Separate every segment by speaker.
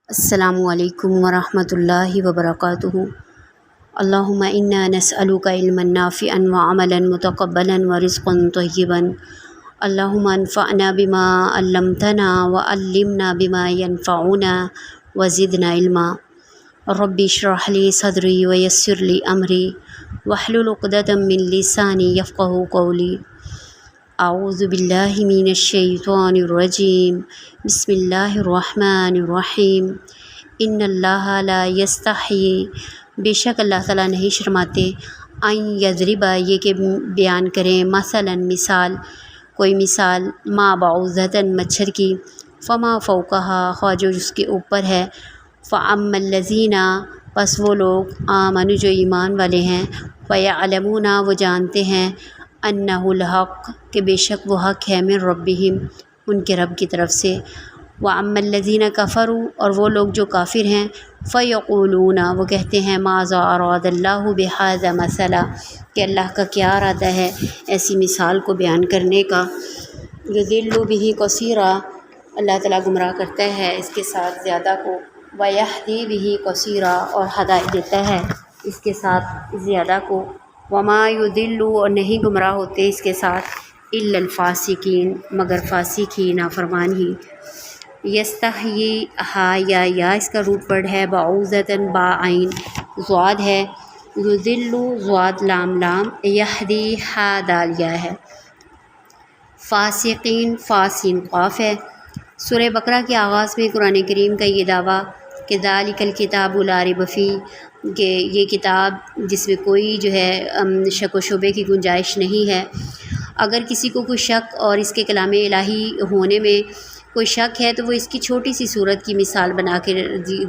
Speaker 1: السلام علیکم ورحمۃ اللہ وبرکاتہ۔ اللہم انا نسألک علما نافعا وعملا متقبلا ورزقا طیبا۔ اللہم انفعنا بما علمتنا وعلمنا بما ينفعنا وزدنا علما۔ رب اشرح لي صدری ویسر لي امری واحلل عقدۃ من لسانی یفقہوا قولی۔ اعوذ باللہ من الشیطان الرجیم، بسم اللہ الرحمن الرحیم۔ ان اللہ لا یستحیی، بے شک اللہ تعالیٰ نہیں شرماتے، ان یضرب، یہ کہ بیان کریں، مثلا مثال، کوئی مثال، ما بعوضۃ، مچھر کی، فما فوقہا، خواہ جو اس کے اوپر ہے، فاما الذین، پس وہ لوگ، آمنوا جو ایمان والے ہیں، فیعلمون، وہ جانتے ہیں، انہ الحق، کہ بے شک وہ حق ہے، من ربہم، ان کے رب کی طرف سے، واما الذین کفروا، اور وہ لوگ جو کافر ہیں، فیقولون، وہ کہتے ہیں، ماذا اراد اللہ بہذا مثلا، کہ اللہ کا کیا ارادہ ہے ایسی مثال کو بیان کرنے کا، یضل بہ کثیرا، اللہ تعالیٰ گمراہ کرتا ہے اس کے ساتھ زیادہ کو، ویہدی بہ کثیرا، اور ہدایت دیتا ہے اس کے ساتھ زیادہ کو، وما یضل، اور نہیں گمراہ ہوتے اس کے ساتھ، الا الفاسقین، مگر فاسق ہی، نافرمان ہی۔ یستحیی، ہا یا اس کا روٹ ورڈ ہے، بعوضۃ، با عین، ضاد ہے، یضل، ضاد لام لام، یہدی، ہا دال یا ہے، فاسقین، فاسین قاف ہے۔ سورہ بقرہ کے آغاز میں قرآن کریم کا یہ دعویٰ کہ ذالک الکتاب لا ریب فیہ، کہ یہ کتاب جس میں کوئی جو ہے شک و شبے کی گنجائش نہیں ہے۔ اگر کسی کو کوئی شک اور اس کے کلام الہی ہونے میں کوئی شک ہے تو وہ اس کی چھوٹی سی صورت کی مثال بنا کے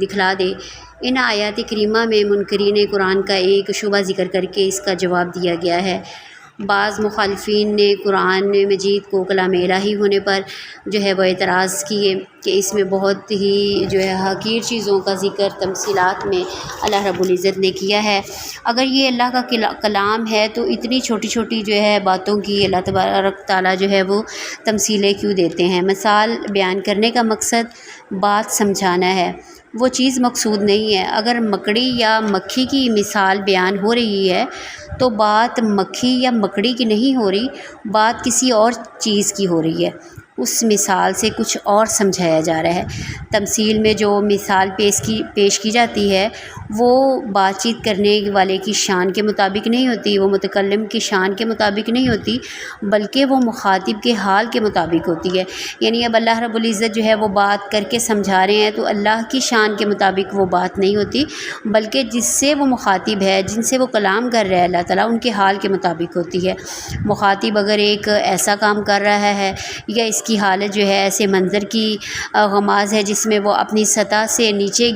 Speaker 1: دکھلا دے۔ ان آیات کریمہ میں منکرین قرآن کا ایک شبہ ذکر کر کے اس کا جواب دیا گیا ہے۔ بعض مخالفین نے قرآن مجید کو کلام الہی ہونے پر جو ہے وہ اعتراض کیے کہ اس میں بہت ہی جو ہے حقیر چیزوں کا ذکر تمثیلات میں اللہ رب العزت نے کیا ہے۔ اگر یہ اللہ کا کلام ہے تو اتنی چھوٹی چھوٹی جو ہے باتوں کی اللہ تبارک تعالیٰ جو ہے وہ تمثیلیں کیوں دیتے ہیں؟ مثال بیان کرنے کا مقصد بات سمجھانا ہے، وہ چیز مقصود نہیں ہے۔ اگر مکڑی یا مکھی کی مثال بیان ہو رہی ہے تو بات مکھی یا مکڑی کی نہیں ہو رہی، بات کسی اور چیز کی ہو رہی ہے، اس مثال سے کچھ اور سمجھایا جا رہا ہے۔ تمثیل میں جو مثال پیش کی جاتی ہے وہ بات چیت کرنے والے کی شان کے مطابق نہیں ہوتی، وہ متکلم کی شان کے مطابق نہیں ہوتی، بلکہ وہ مخاطب کے حال کے مطابق ہوتی ہے۔ یعنی اب اللہ رب العزت جو ہے وہ بات کر کے سمجھا رہے ہیں تو اللہ کی شان کے مطابق وہ بات نہیں ہوتی، بلکہ جس سے وہ مخاطب ہے، جن سے وہ کلام کر رہا ہے اللہ تعالیٰ، ان کے حال کے مطابق ہوتی ہے۔ مخاطب اگر ایک ایسا کام کر رہا ہے یا اس کی حالت جو ہے ایسے منظر کی غماز ہے جس میں وہ اپنی سطح سے نیچے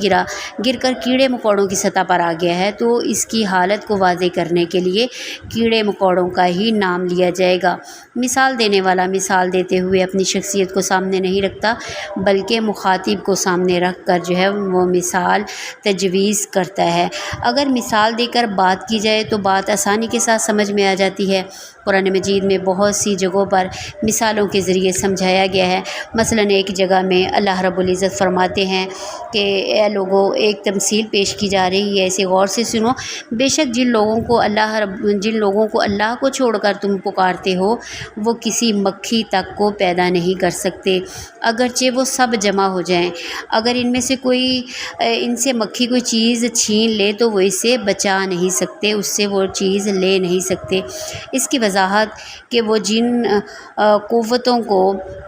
Speaker 1: گر کر کیڑے مکوڑوں کی سطح پر آ گیا ہے، تو اس کی حالت کو واضح کرنے کے لیے کیڑے مکوڑوں کا ہی نام لیا جائے گا۔ مثال دینے والا مثال دیتے ہوئے اپنی شخصیت کو سامنے نہیں رکھتا، بلکہ مخاطب کو سامنے رکھ کر جو ہے وہ مثال تجویز کرتا ہے۔ اگر مثال دے کر بات کی جائے تو بات آسانی کے ساتھ سمجھ میں آ جاتی ہے۔ قرآن مجید میں بہت سی جگہوں پر مثالوں کے ذریعے سمجھایا گیا ہے۔ مثلا ایک جگہ میں اللہ رب العزت فرماتے ہیں کہ اے لوگو، ایک تمثیل پیش کی جا رہی ہے، اسے غور سے سنو۔ بے شک جن لوگوں کو اللہ کو چھوڑ کر تم پکارتے ہو وہ کسی مکھی تک کو پیدا نہیں کر سکتے، اگرچہ وہ سب جمع ہو جائیں۔ اگر ان میں سے کوئی ان سے مکھی کوئی چیز چھین لے تو وہ اسے بچا نہیں سکتے، اس سے وہ چیز لے نہیں سکتے۔ اس کی وضاحت کہ وہ جن قوتوں کو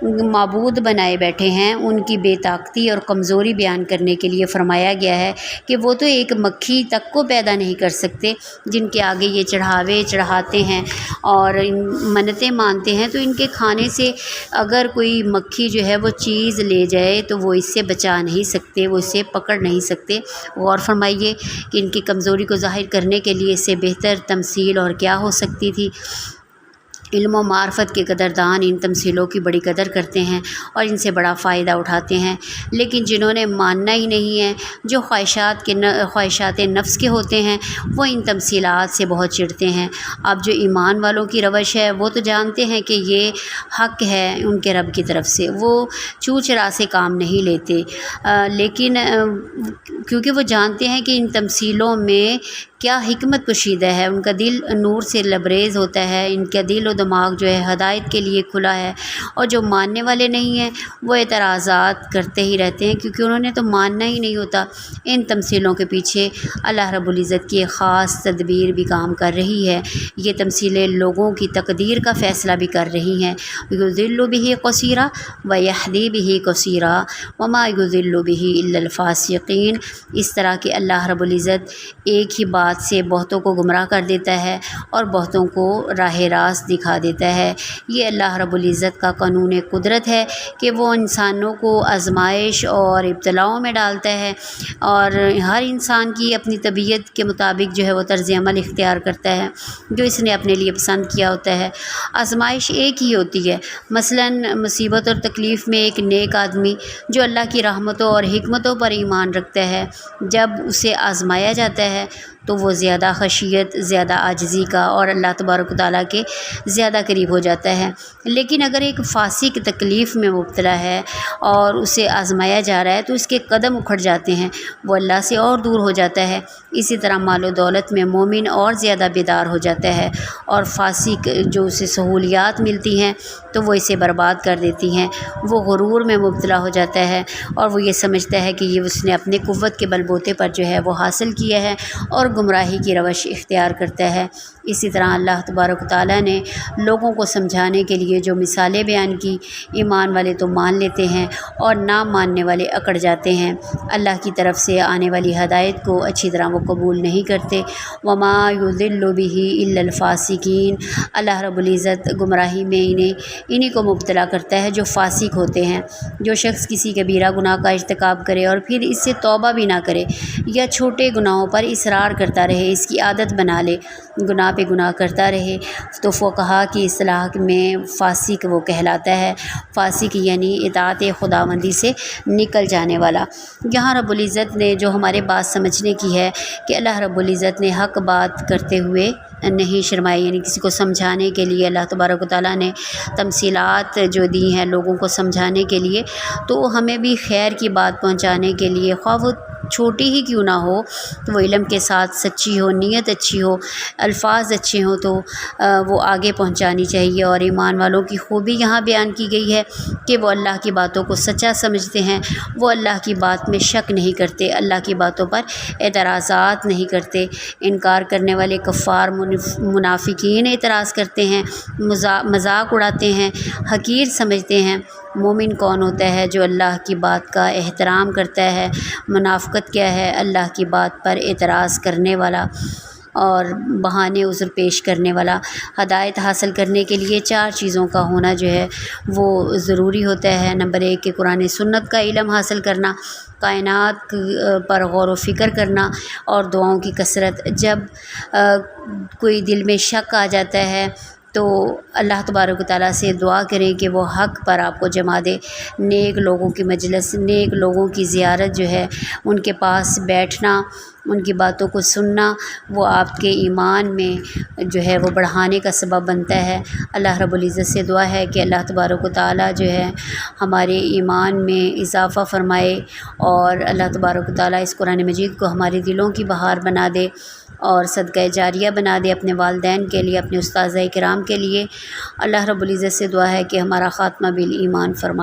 Speaker 1: معبود بنائے بیٹھے ہیں ان کی بے طاقتی اور کمزوری بیان کرنے کے لیے فرمایا گیا ہے کہ وہ تو ایک مکھی تک کو پیدا نہیں کر سکتے، جن کے آگے یہ چڑھاوے چڑھاتے ہیں اور منتیں مانتے ہیں، تو ان کے کھانے سے اگر کوئی مکھی جو ہے وہ چیز لے جائے تو وہ اس سے بچا نہیں سکتے، وہ اسے پکڑ نہیں سکتے۔ غور فرمائیے کہ ان کی کمزوری کو ظاہر کرنے کے لیے اس سے بہتر تمثیل اور کیا ہو سکتی تھی۔ علم و معرفت کے قدردان ان تمثیلوں کی بڑی قدر کرتے ہیں اور ان سے بڑا فائدہ اٹھاتے ہیں، لیکن جنہوں نے ماننا ہی نہیں ہے، جو خواہشات نفس کے ہوتے ہیں، وہ ان تمثیلات سے بہت چڑھتے ہیں۔ اب جو ایمان والوں کی روش ہے، وہ تو جانتے ہیں کہ یہ حق ہے ان کے رب کی طرف سے، وہ چوچ راہ سے کام نہیں لیتے، لیکن کیونکہ وہ جانتے ہیں کہ ان تمثیلوں میں کیا حکمت پوشیدہ ہے، ان کا دل نور سے لبریز ہوتا ہے، ان کا دل و دماغ جو ہے ہدایت کے لیے کھلا ہے، اور جو ماننے والے نہیں ہیں وہ اعتراضات کرتے ہی رہتے ہیں، کیونکہ انہوں نے تو ماننا ہی نہیں ہوتا۔ ان تمثیلوں کے پیچھے اللہ رب العزت کی ایک خاص تدبیر بھی کام کر رہی ہے۔ یہ تمثیلیں لوگوں کی تقدیر کا فیصلہ بھی کر رہی ہیں۔ یضل بہ کثیرا ویہدی بہ کثیرا وما یضل بہ الا الفاسقین۔ اس طرح کہ اللہ رب العزت ایک ہی بات سے بہتوں کو گمراہ کر دیتا ہے اور بہتوں کو راہ راست دکھا دیتا ہے۔ یہ اللہ رب العزت کا قانون قدرت ہے کہ وہ انسانوں کو آزمائش اور ابتلاؤں میں ڈالتا ہے، اور ہر انسان کی اپنی طبیعت کے مطابق جو ہے وہ طرز عمل اختیار کرتا ہے جو اس نے اپنے لیے پسند کیا ہوتا ہے۔ آزمائش ایک ہی ہوتی ہے، مثلاً مصیبت اور تکلیف میں ایک نیک آدمی جو اللہ کی رحمتوں اور حکمتوں پر ایمان رکھتا ہے، جب اسے آزمایا جاتا ہے تو وہ زیادہ خشیت، زیادہ عاجزی کا اور اللہ تبارک و تعالیٰ کے زیادہ قریب ہو جاتا ہے۔ لیکن اگر ایک فاسق تکلیف میں مبتلا ہے اور اسے آزمایا جا رہا ہے تو اس کے قدم اکھڑ جاتے ہیں، وہ اللہ سے اور دور ہو جاتا ہے۔ اسی طرح مال و دولت میں مومن اور زیادہ بیدار ہو جاتا ہے، اور فاسق جو اسے سہولیات ملتی ہیں تو وہ اسے برباد کر دیتی ہیں۔ وہ غرور میں مبتلا ہو جاتا ہے اور وہ یہ سمجھتا ہے کہ یہ اس نے اپنے قوت کے بل بوتے پر جو ہے وہ حاصل کیا ہے، اور گمراہی کی روش اختیار کرتا ہے۔ اسی طرح اللہ تبارک و تعالیٰ نے لوگوں کو سمجھانے کے لیے جو مثالیں بیان کی، ایمان والے تو مان لیتے ہیں اور نہ ماننے والے اکڑ جاتے ہیں، اللہ کی طرف سے آنے والی ہدایت کو اچھی طرح وہ قبول نہیں کرتے۔ وما یضل بہ الا الفاسقین۔ اللہ رب العزت گمراہی میں انہی کو مبتلا کرتا ہے جو فاسق ہوتے ہیں۔ جو شخص کسی کبیرہ گناہ کا ارتکاب کرے اور پھر اس سے توبہ بھی نہ کرے، یا چھوٹے گناہوں پر اصرار کرتا رہے، اس کی عادت بنا لے، گناہ پہ گناہ کرتا رہے، تو فقہا کی اصطلاح میں فاسق وہ کہلاتا ہے۔ فاسق یعنی اطاعت خداوندی سے نکل جانے والا۔ یہاں رب العزت نے جو ہمارے بات سمجھنے کی ہے کہ اللہ رب العزت نے حق بات کرتے ہوئے نہیں شرمائے، یعنی کسی کو سمجھانے کے لیے اللہ تبارک و تعالیٰ نے تمثیلات جو دی ہیں لوگوں کو سمجھانے کے لیے، تو ہمیں بھی خیر کی بات پہنچانے کے لیے، خواہ وہ چھوٹی ہی کیوں نہ ہو، تو وہ علم کے ساتھ سچی ہو، نیت اچھی ہو، الفاظ اچھے ہوں تو وہ آگے پہنچانی چاہیے۔ اور ایمان والوں کی خوبی یہاں بیان کی گئی ہے کہ وہ اللہ کی باتوں کو سچا سمجھتے ہیں، وہ اللہ کی بات میں شک نہیں کرتے، اللہ کی باتوں پر اعتراضات نہیں کرتے۔ انکار کرنے والے کفار منافقین اعتراض کرتے ہیں، مذاق اڑاتے ہیں، حقیر سمجھتے ہیں۔ مومن کون ہوتا ہے؟ جو اللہ کی بات کا احترام کرتا ہے۔ منافقت کیا ہے؟ اللہ کی بات پر اعتراض کرنے والا اور بہانے عذر پیش کرنے والا۔ ہدایت حاصل کرنے کے لیے 4 چیزوں کا ہونا جو ہے وہ ضروری ہوتا ہے۔ نمبر 1 کہ قرآن سنت کا علم حاصل کرنا، کائنات پر غور و فکر کرنا، اور دعاؤں کی کثرت۔ جب کوئی دل میں شک آ جاتا ہے تو اللہ تبارک و تعالیٰ سے دعا کریں کہ وہ حق پر آپ کو جما دے۔ نیک لوگوں کی مجلس، نیک لوگوں کی زیارت جو ہے، ان کے پاس بیٹھنا، ان کی باتوں کو سننا، وہ آپ کے ایمان میں جو ہے وہ بڑھانے کا سبب بنتا ہے۔ اللہ رب العزت سے دعا ہے کہ اللہ تبارک و تعالیٰ جو ہے ہمارے ایمان میں اضافہ فرمائے، اور اللہ تبارک و تعالیٰ اس قرآن مجید کو ہمارے دلوں کی بہار بنا دے اور صدقہ جاریہ بنا دے اپنے والدین کے لیے، اپنے اساتذہ کرام کے لیے۔ اللہ رب العزت سے دعا ہے کہ ہمارا خاتمہ بالایمان فرمائے۔